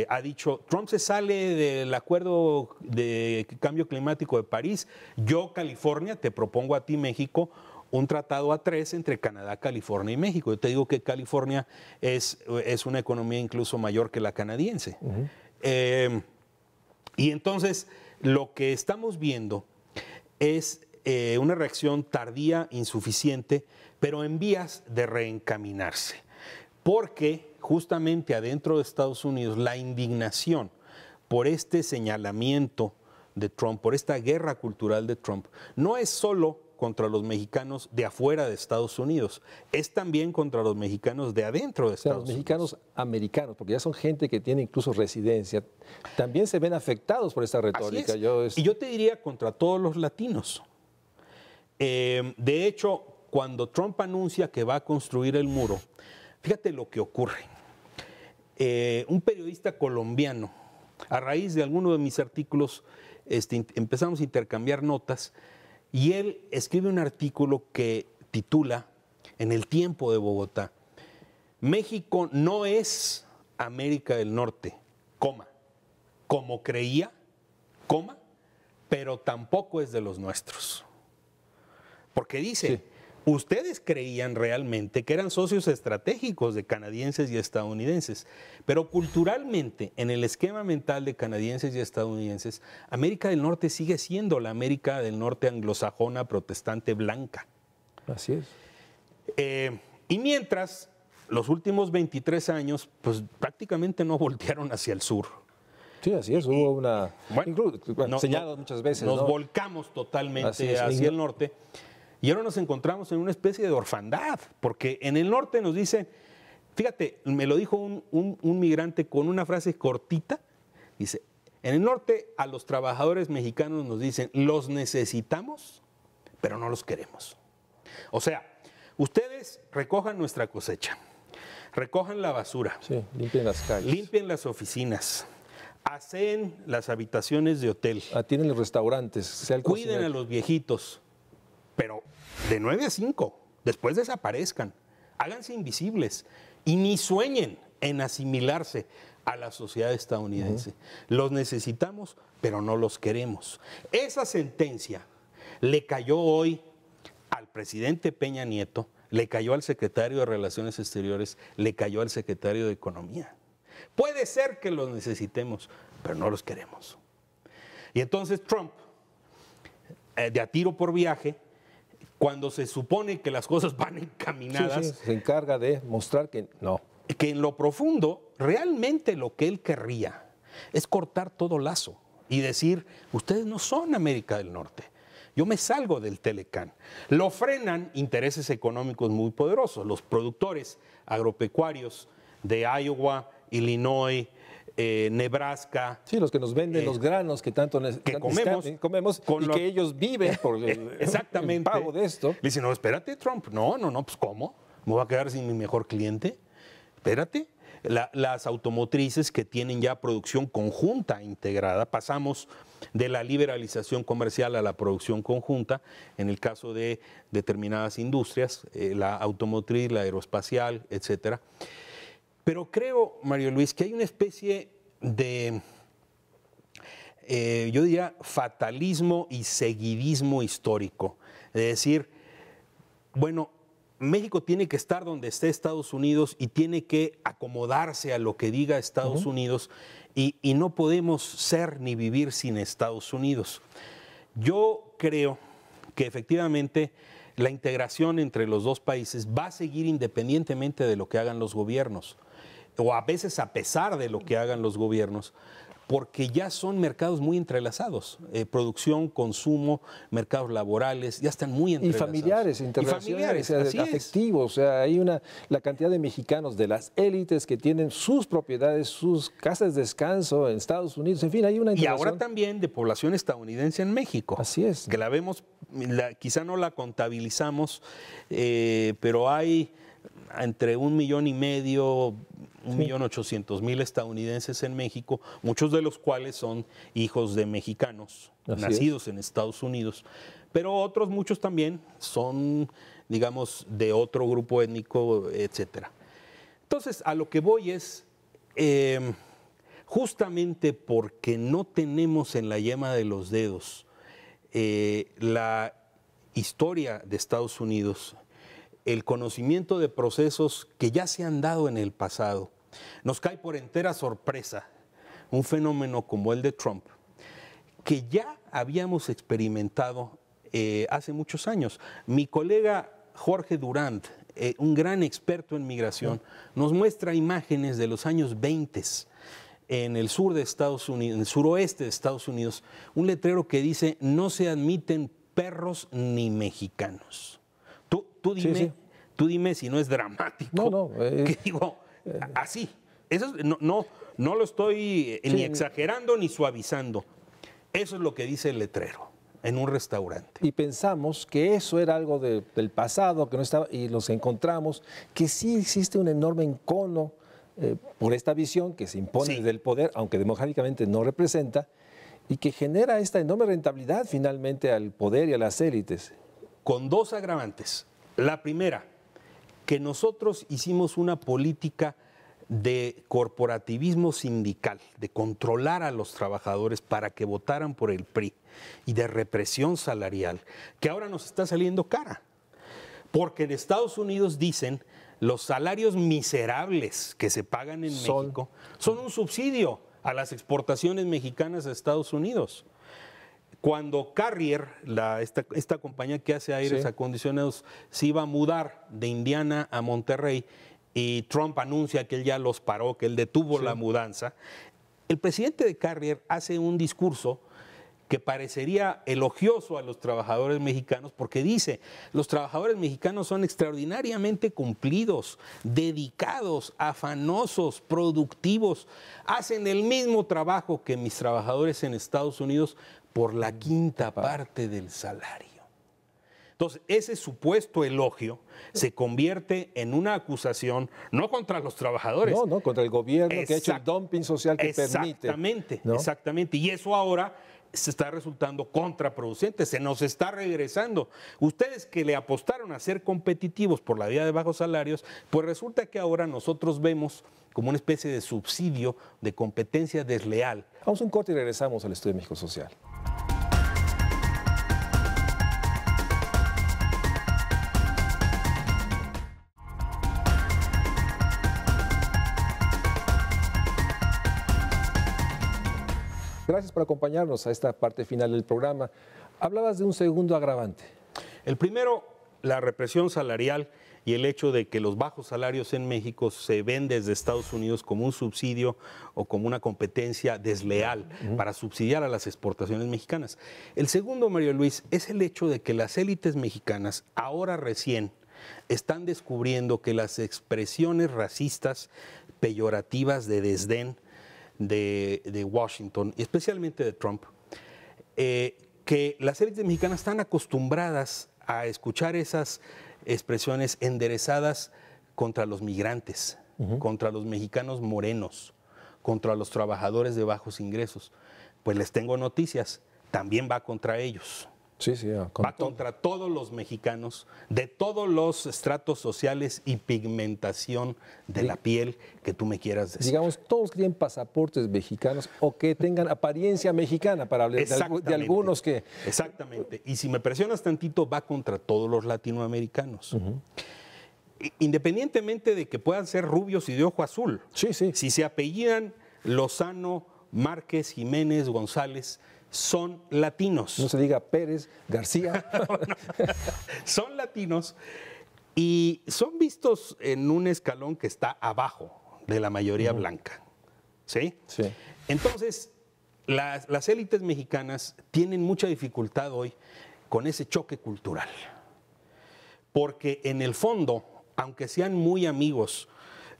ha dicho, Trump se sale del acuerdo de cambio climático de París, yo, California, te propongo a ti, México, un tratado a 3 entre Canadá, California y México. Yo te digo que California es una economía incluso mayor que la canadiense. Y entonces lo que estamos viendo es una reacción tardía, insuficiente, pero en vías de reencaminarse. Porque justamente adentro de Estados Unidos la indignación por este señalamiento de Trump, por esta guerra cultural de Trump, no es solo contra los mexicanos de afuera de Estados Unidos, es también contra los mexicanos de adentro de Estados Unidos. Los mexicanos americanos, porque ya son gente que tiene incluso residencia, también se ven afectados por esta retórica. Y yo te diría contra todos los latinos. De hecho, cuando Trump anuncia que va a construir el muro, fíjate lo que ocurre. Un periodista colombiano, a raíz de alguno de mis artículos, empezamos a intercambiar notas, y él escribe un artículo que titula, en El Tiempo de Bogotá, México no es América del Norte, como creía, pero tampoco es de los nuestros. Porque dice, ustedes creían realmente que eran socios estratégicos de canadienses y estadounidenses, pero culturalmente, en el esquema mental de canadienses y estadounidenses, América del Norte sigue siendo la América del Norte anglosajona, protestante, blanca. Así es. Y mientras, los últimos 23 años, pues prácticamente no voltearon hacia el sur. Sí, así es, hubo una... señalado muchas veces. Nos volcamos totalmente hacia el norte. Y ahora nos encontramos en una especie de orfandad, porque en el norte nos dicen, fíjate, me lo dijo un migrante con una frase cortita, dice, en el norte a los trabajadores mexicanos nos dicen, los necesitamos, pero no los queremos. O sea, ustedes recojan nuestra cosecha, recojan la basura, limpien las calles, limpien las oficinas, hacen las habitaciones de hotel, atienden los restaurantes, cuiden a los viejitos, pero de 9 a 5, después desaparezcan, háganse invisibles y ni sueñen en asimilarse a la sociedad estadounidense. Los necesitamos, pero no los queremos. Esa sentencia le cayó hoy al presidente Peña Nieto, le cayó al secretario de Relaciones Exteriores, le cayó al secretario de Economía. Puede ser que los necesitemos, pero no los queremos. Y entonces Trump, de a tiro por viaje, cuando se supone que las cosas van encaminadas, se encarga de mostrar que no. Que en lo profundo, realmente lo que él querría es cortar todo lazo y decir, ustedes no son América del Norte. yo me salgo del Telecán. Lo frenan intereses económicos muy poderosos. Los productores agropecuarios de Iowa, Illinois, Nebraska. Sí, los que nos venden los granos que tanto comemos y que ellos viven por exactamente. el pago de esto. Le dicen, no, espérate, Trump. No, pues ¿cómo? ¿Me voy a quedar sin mi mejor cliente? Espérate. Las automotrices que tienen ya producción conjunta integrada, pasamos de la liberalización comercial a la producción conjunta, en el caso de determinadas industrias, la automotriz, la aeroespacial, etcétera. Pero creo, Mario Luis, que hay una especie de, yo diría, fatalismo y seguidismo histórico. Es decir, bueno, México tiene que estar donde esté Estados Unidos y tiene que acomodarse a lo que diga Estados Unidos y no podemos ser ni vivir sin Estados Unidos. Yo creo que efectivamente la integración entre los dos países va a seguir independientemente de lo que hagan los gobiernos, o a veces a pesar de lo que hagan los gobiernos, porque ya son mercados muy entrelazados. Producción, consumo, mercados laborales, ya están muy entrelazados. Y familiares, interrelaciones, afectivos. O sea, hay la cantidad de mexicanos de las élites que tienen sus propiedades, sus casas de descanso en Estados Unidos. En fin, hay una integración. Y ahora también de población estadounidense en México. Así es. Que la vemos, quizá no la contabilizamos, pero hay entre 1,5 millones, 1.800.000 estadounidenses en México, muchos de los cuales son hijos de mexicanos nacidos en Estados Unidos, pero otros muchos también son, digamos, de otro grupo étnico, etcétera. Entonces, a lo que voy es, justamente porque no tenemos en la yema de los dedos la historia de Estados Unidos, el conocimiento de procesos que ya se han dado en el pasado, nos cae por entera sorpresa un fenómeno como el de Trump, que ya habíamos experimentado hace muchos años. Mi colega Jorge Durand, un gran experto en migración, nos muestra imágenes de los años 20 en el sur de Estados Unidos, en el suroeste de Estados Unidos, un letrero que dice: no se admiten perros ni mexicanos. Tú dime si no es dramático. Que digo, así. Eso no lo estoy ni exagerando ni suavizando. Eso es lo que dice el letrero en un restaurante. Y pensamos que eso era algo del pasado, que no estaba, y nos encontramos que sí existe un enorme encono por esta visión que se impone del poder, aunque democráticamente no representa, y que genera esta enorme rentabilidad finalmente al poder y a las élites. Con dos agravantes. La primera, que nosotros hicimos una política de corporativismo sindical, de controlar a los trabajadores para que votaran por el PRI, y de represión salarial, que ahora nos está saliendo cara. Porque en Estados Unidos dicen los salarios miserables que se pagan en México son un subsidio a las exportaciones mexicanas a Estados Unidos. Cuando Carrier, esta compañía que hace aires acondicionados, se iba a mudar de Indiana a Monterrey y Trump anuncia que él ya los paró, que él detuvo la mudanza, el presidente de Carrier hace un discurso que parecería elogioso a los trabajadores mexicanos porque dice: los trabajadores mexicanos son extraordinariamente cumplidos, dedicados, afanosos, productivos, hacen el mismo trabajo que mis trabajadores en Estados Unidos por la quinta parte del salario. Entonces, ese supuesto elogio se convierte en una acusación, no contra los trabajadores. No, contra el gobierno que ha hecho el dumping social que permite. Exactamente. Y eso ahora se está resultando contraproducente, se nos está regresando. Ustedes que le apostaron a ser competitivos por la vía de bajos salarios, pues resulta que ahora nosotros vemos como una especie de subsidio de competencia desleal. Vamos a un corte y regresamos al Estudio de México Social. Gracias por acompañarnos a esta parte final del programa. Hablabas de un segundo agravante. El primero la represión salarial y el hecho de que los bajos salarios en México se ven desde Estados Unidos como un subsidio o como una competencia desleal para subsidiar a las exportaciones mexicanas. El segundo, Mario Luis, es el hecho de que las élites mexicanas ahora recién están descubriendo que las expresiones racistas, peyorativas de desdén de Washington, y especialmente de Trump, que las élites mexicanas están acostumbradas a escuchar esas expresiones enderezadas contra los migrantes, contra los mexicanos morenos, contra los trabajadores de bajos ingresos. Pues les tengo noticias, también va contra ellos. Sí, Va contra todos los mexicanos, de todos los estratos sociales y pigmentación de la piel que tú me quieras decir. Digamos, todos tienen pasaportes mexicanos o que tengan apariencia mexicana, para hablar de algunos que... Exactamente. Y si me presionas tantito, va contra todos los latinoamericanos. Independientemente de que puedan ser rubios y de ojo azul. Sí. Si se apellidan Lozano, Márquez, Jiménez, González, son latinos. No se diga Pérez, García. Son latinos y son vistos en un escalón que está abajo de la mayoría blanca. ¿Sí? Sí. Entonces, las élites mexicanas tienen mucha dificultad hoy con ese choque cultural. Porque en el fondo, aunque sean muy amigos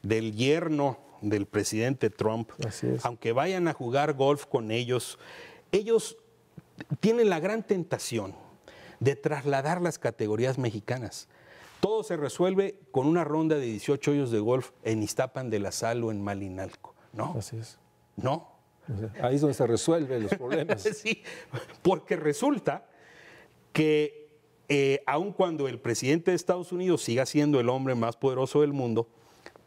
del yerno del presidente Trump, aunque vayan a jugar golf con ellos tienen la gran tentación de trasladar las categorías mexicanas. Todo se resuelve con una ronda de 18 hoyos de golf en Iztapan de la Sal o en Malinalco, ¿no? Así es. No. Ahí es donde se resuelven los problemas. Sí, porque resulta que aun cuando el presidente de Estados Unidos siga siendo el hombre más poderoso del mundo,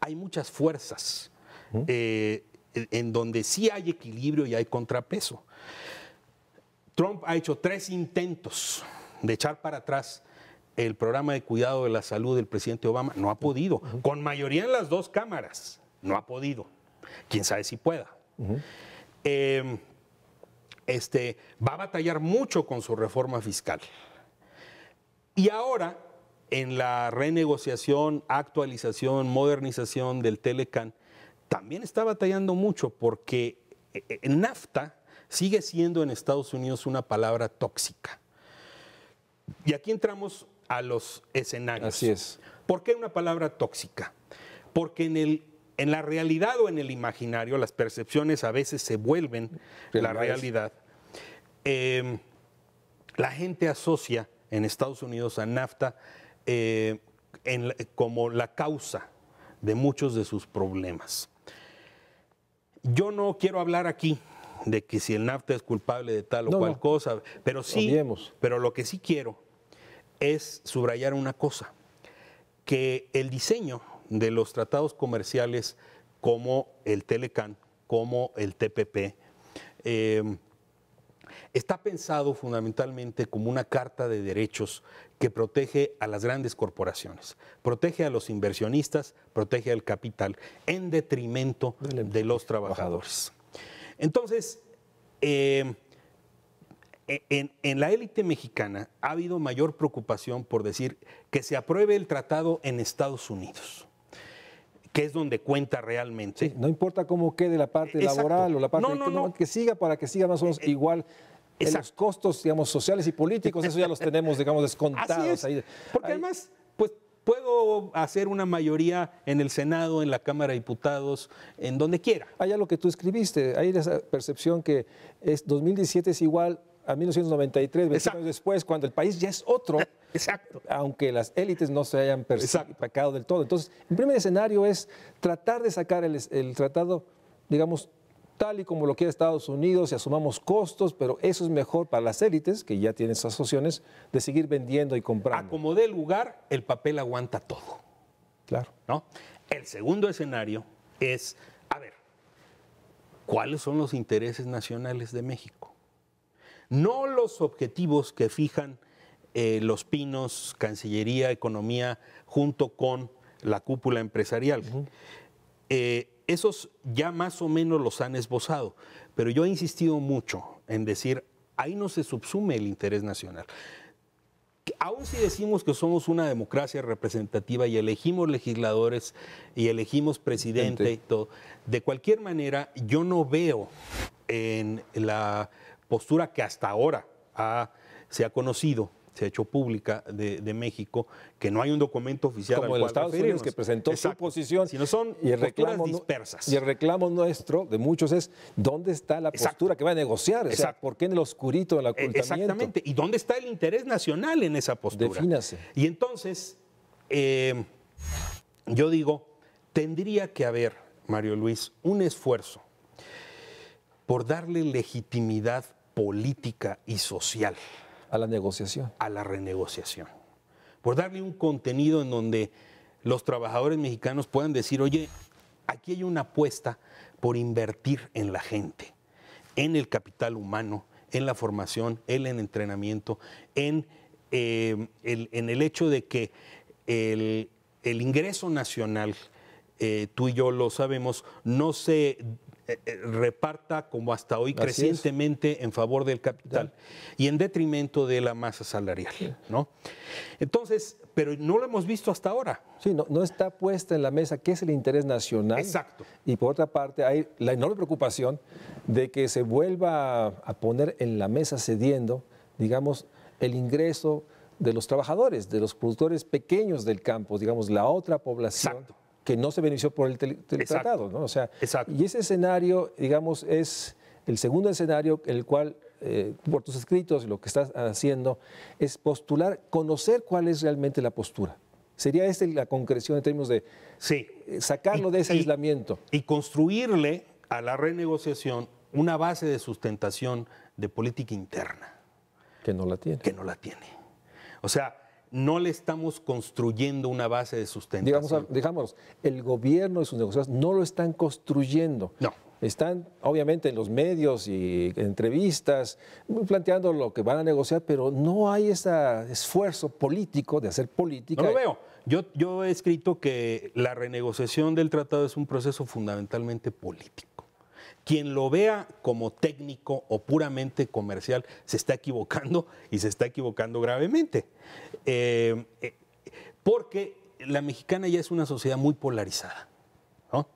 hay muchas fuerzas en donde sí hay equilibrio y hay contrapeso. Trump ha hecho 3 intentos de echar para atrás el programa de cuidado de la salud del presidente Obama. No ha podido. Con mayoría en las 2 cámaras. No ha podido. Quién sabe si pueda. Va a batallar mucho con su reforma fiscal. Y ahora, en la renegociación, actualización, modernización del Telecán, también está batallando mucho porque NAFTA sigue siendo en Estados Unidos una palabra tóxica. Y aquí entramos a los escenarios. Así es. ¿Por qué una palabra tóxica? Porque en la realidad o en el imaginario, las percepciones a veces se vuelven la realidad. La gente asocia en Estados Unidos a NAFTA como la causa de muchos de sus problemas. Yo no quiero hablar aquí de que si el NAFTA es culpable de tal o cual cosa, pero sí, pero lo que sí quiero es subrayar una cosa, que el diseño de los tratados comerciales como el Telecán, como el TPP, está pensado fundamentalmente como una carta de derechos que protege a las grandes corporaciones, protege a los inversionistas, protege al capital, en detrimento de los trabajadores. Entonces, en la élite mexicana ha habido mayor preocupación por decir que se apruebe el tratado en Estados Unidos, que es donde cuenta realmente. Sí, no importa cómo quede la parte laboral o la parte que siga, para que siga más o menos igual. Los costos, digamos, sociales y políticos, eso ya los tenemos, digamos, descontados. Así es, ahí. Porque además, pues, puedo hacer una mayoría en el Senado, en la Cámara de Diputados, en donde quiera. Allá lo que tú escribiste, hay esa percepción que 2017 es igual a 1993, 20 años después, cuando el país ya es otro. Exacto. Aunque las élites no se hayan pecado del todo. Entonces, el primer escenario es tratar de sacar el tratado, digamos, tal y como lo quiere Estados Unidos, y asumamos costos, pero eso es mejor para las élites, que ya tienen esas asociaciones, de seguir vendiendo y comprando. A como dé lugar, el papel aguanta todo. Claro. ¿No? El segundo escenario es, a ver, ¿cuáles son los intereses nacionales de México? No los objetivos que fijan Los Pinos, Cancillería, Economía, junto con la cúpula empresarial. Esos ya más o menos los han esbozado, pero yo he insistido mucho en decir, ahí no se subsume el interés nacional. Aún si decimos que somos una democracia representativa y elegimos legisladores y elegimos presidente y todo, de cualquier manera yo no veo en la postura que hasta ahora se ha conocido, se ha hecho pública de México, que no hay un documento oficial como al en los cual Estados Unidos, referirnos. que presentó su posición, sino son y el posturas reclamo dispersas. Y el reclamo nuestro, de muchos, es ¿dónde está la postura que va a negociar? O sea, ¿por qué en el oscurito, en el ocultamiento? Exactamente. ¿Y dónde está el interés nacional en esa postura? Defínase. Y entonces, yo digo, tendría que haber, Mario Luis, un esfuerzo por darle legitimidad política y social a la negociación. A la renegociación. Por darle un contenido en donde los trabajadores mexicanos puedan decir, oye, aquí hay una apuesta por invertir en la gente, en el capital humano, en la formación, en el entrenamiento, en el hecho de que el ingreso nacional, tú y yo lo sabemos, no se reparta como hasta hoy crecientemente en favor del capital y en detrimento de la masa salarial, ¿no? Entonces, pero no lo hemos visto hasta ahora. Sí, no está puesta en la mesa qué es el interés nacional. Exacto. Y por otra parte hay la enorme preocupación de que se vuelva a poner en la mesa cediendo, digamos, el ingreso de los trabajadores, de los productores pequeños del campo, digamos, la otra población. Exacto. Que no se benefició por el tratado, ¿no? O sea, exacto. Y ese escenario, digamos, es el segundo escenario, el cual, por tus escritos, lo que estás haciendo, es postular, conocer cuál es realmente la postura. Sería la concreción en términos de sacarlo de ese aislamiento. Y construirle a la renegociación una base de sustentación de política interna. Que no la tiene. Que no la tiene. O sea, no le estamos construyendo una base de sustentación. Digamos, el gobierno y sus negociaciones no lo están construyendo. No. Están, obviamente, en los medios y en entrevistas planteando lo que van a negociar, pero no hay ese esfuerzo político de hacer política. No lo veo. Yo he escrito que la renegociación del tratado es un proceso fundamentalmente político. Quien lo vea como técnico o puramente comercial se está equivocando y se está equivocando gravemente. Porque la mexicana ya es una sociedad muy polarizada, ¿no?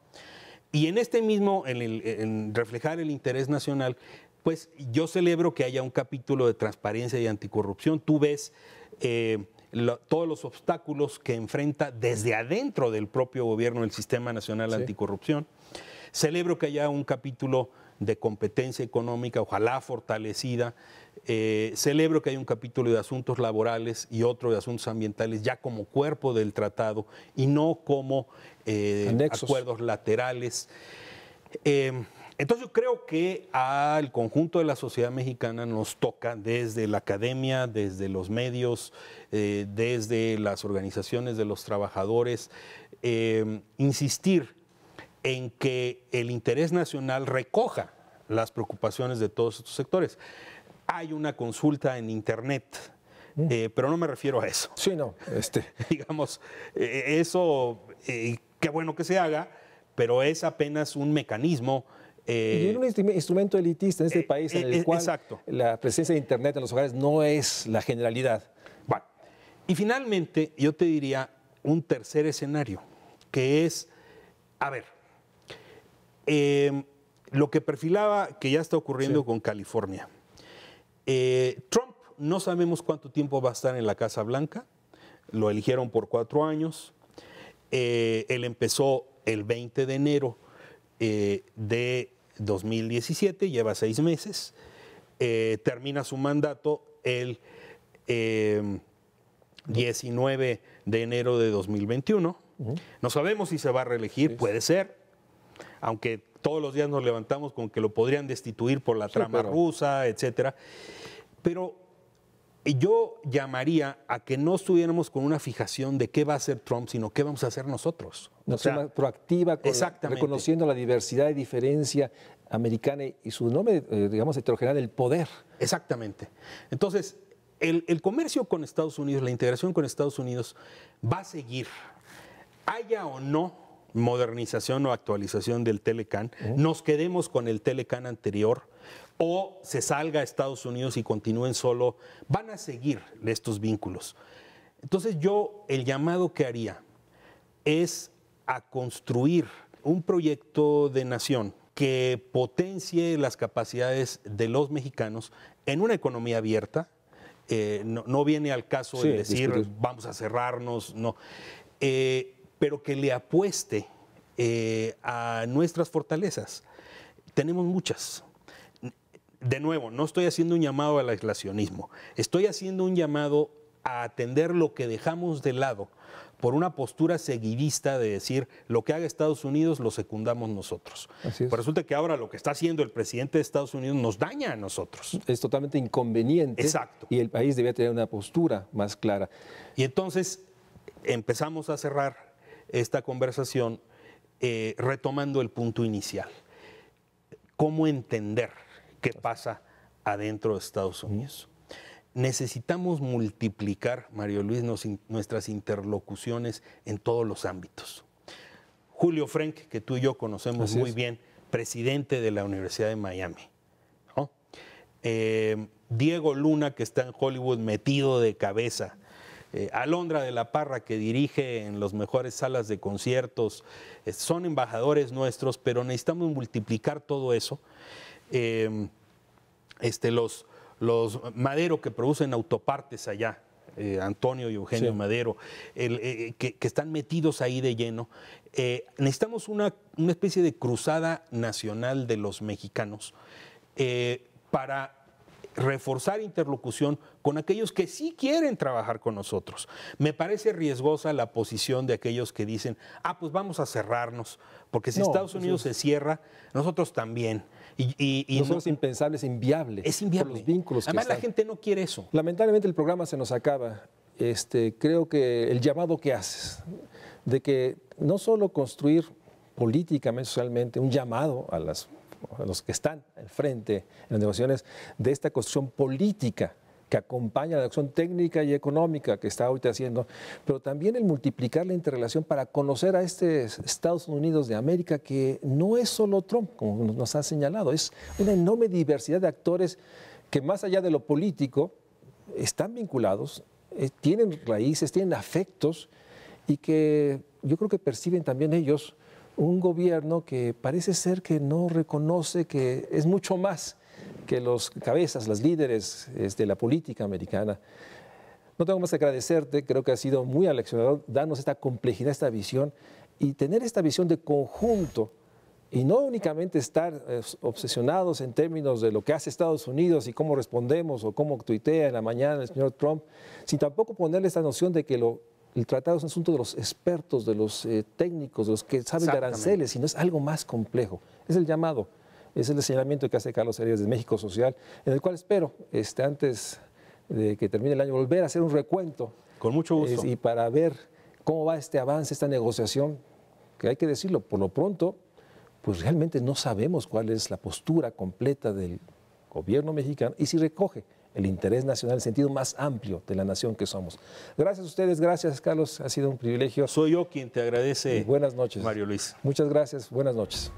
Y en este mismo, en reflejar el interés nacional, pues yo celebro que haya un capítulo de transparencia y anticorrupción. Tú ves todos los obstáculos que enfrenta desde adentro del propio gobierno el Sistema Nacional Anticorrupción. Celebro que haya un capítulo de competencia económica, ojalá fortalecida. Celebro que haya un capítulo de asuntos laborales y otro de asuntos ambientales ya como cuerpo del tratado y no como acuerdos laterales. Entonces yo creo que al conjunto de la sociedad mexicana nos toca desde la academia, desde los medios, desde las organizaciones de los trabajadores, insistir en que el interés nacional recoja las preocupaciones de todos estos sectores. Hay una consulta en Internet, pero no me refiero a eso. Sí, no. Digamos, eso, qué bueno que se haga, pero es apenas un mecanismo. Y en un instrumento elitista en este país en el cual la presencia de Internet en los hogares no es la generalidad. Bueno, y finalmente yo te diría un tercer escenario, que es, a ver, lo que perfilaba que ya está ocurriendo con California. Trump no sabemos cuánto tiempo va a estar en la Casa Blanca, lo eligieron por 4 años, él empezó el 20 de enero de 2017, lleva 6 meses, termina su mandato el 19 de enero de 2021, no sabemos si se va a reelegir, puede ser, aunque todos los días nos levantamos con que lo podrían destituir por la trama rusa, etcétera. Pero yo llamaría a que no estuviéramos con una fijación de qué va a hacer Trump, sino qué vamos a hacer nosotros. Una forma proactiva, reconociendo la diversidad y diferencia americana y su nombre, digamos, heterogeneidad del poder. Exactamente. Entonces, el comercio con Estados Unidos, la integración con Estados Unidos va a seguir, haya o no modernización o actualización del Telecan, nos quedemos con el Telecan anterior, o se salga a Estados Unidos y continúen solo, van a seguir estos vínculos. Entonces el llamado que haría es a construir un proyecto de nación que potencie las capacidades de los mexicanos en una economía abierta. No viene al caso de decir vamos a cerrarnos, no, pero que le apueste a nuestras fortalezas. Tenemos muchas. De nuevo, no estoy haciendo un llamado al aislacionismo, estoy haciendo un llamado a atender lo que dejamos de lado por una postura seguidista de decir lo que haga Estados Unidos lo secundamos nosotros. Pues resulta que ahora lo que está haciendo el presidente de Estados Unidos nos daña a nosotros. Es totalmente inconveniente. Exacto. Y el país debía tener una postura más clara. Y entonces empezamos a cerrar esta conversación retomando el punto inicial. ¿Cómo entender qué pasa adentro de Estados Unidos? Necesitamos multiplicar, Mario Luis, nuestras interlocuciones en todos los ámbitos. Julio Frenk, que tú y yo conocemos muy bien, presidente de la Universidad de Miami, ¿no? Diego Luna, que está en Hollywood metido de cabeza. Alondra de la Parra, que dirige en las mejores salas de conciertos. Son embajadores nuestros, pero necesitamos multiplicar todo eso. Los Madero, que producen autopartes allá, Antonio y Eugenio Madero, que están metidos ahí de lleno. Necesitamos una especie de cruzada nacional de los mexicanos para reforzar interlocución con aquellos que sí quieren trabajar con nosotros. Me parece riesgosa la posición de aquellos que dicen, pues vamos a cerrarnos, porque si Estados Unidos se cierra, nosotros también. Y no es impensable, es inviable. Es inviable. Por los vínculos Además, la gente no quiere eso. Lamentablemente el programa se nos acaba. Creo que el llamado que haces, de que no solo construir políticamente, socialmente, un llamado a los que están al frente en las negociaciones de esta construcción política que acompaña a la acción técnica y económica que está ahorita haciendo, pero también el multiplicar la interrelación para conocer a Estados Unidos de América, que no es solo Trump, como nos ha señalado, es una enorme diversidad de actores que más allá de lo político están vinculados, tienen raíces, tienen afectos y que yo creo que perciben también ellos un gobierno que parece ser que no reconoce que es mucho más que los cabezas, las líderes de la política americana. No tengo más que agradecerte, creo que ha sido muy aleccionador darnos esta complejidad, esta visión y tener esta visión de conjunto y no únicamente estar obsesionados en términos de lo que hace Estados Unidos y cómo respondemos o cómo tuitea en la mañana el señor Trump, sin tampoco ponerle esta noción de que el tratado es un asunto de los expertos, de los técnicos, de los que saben de aranceles, sino es algo más complejo. Es el llamado, es el señalamiento que hace Carlos Arias de México Social, en el cual espero, antes de que termine el año, volver a hacer un recuento. Con mucho gusto. Y para ver cómo va este avance, esta negociación, que hay que decirlo, por lo pronto, pues realmente no sabemos cuál es la postura completa del gobierno mexicano y si recoge el interés nacional en el sentido más amplio de la nación que somos. Gracias a ustedes, gracias Carlos, ha sido un privilegio. Soy yo quien te agradece. Y buenas noches. Mario Luis. Muchas gracias, buenas noches.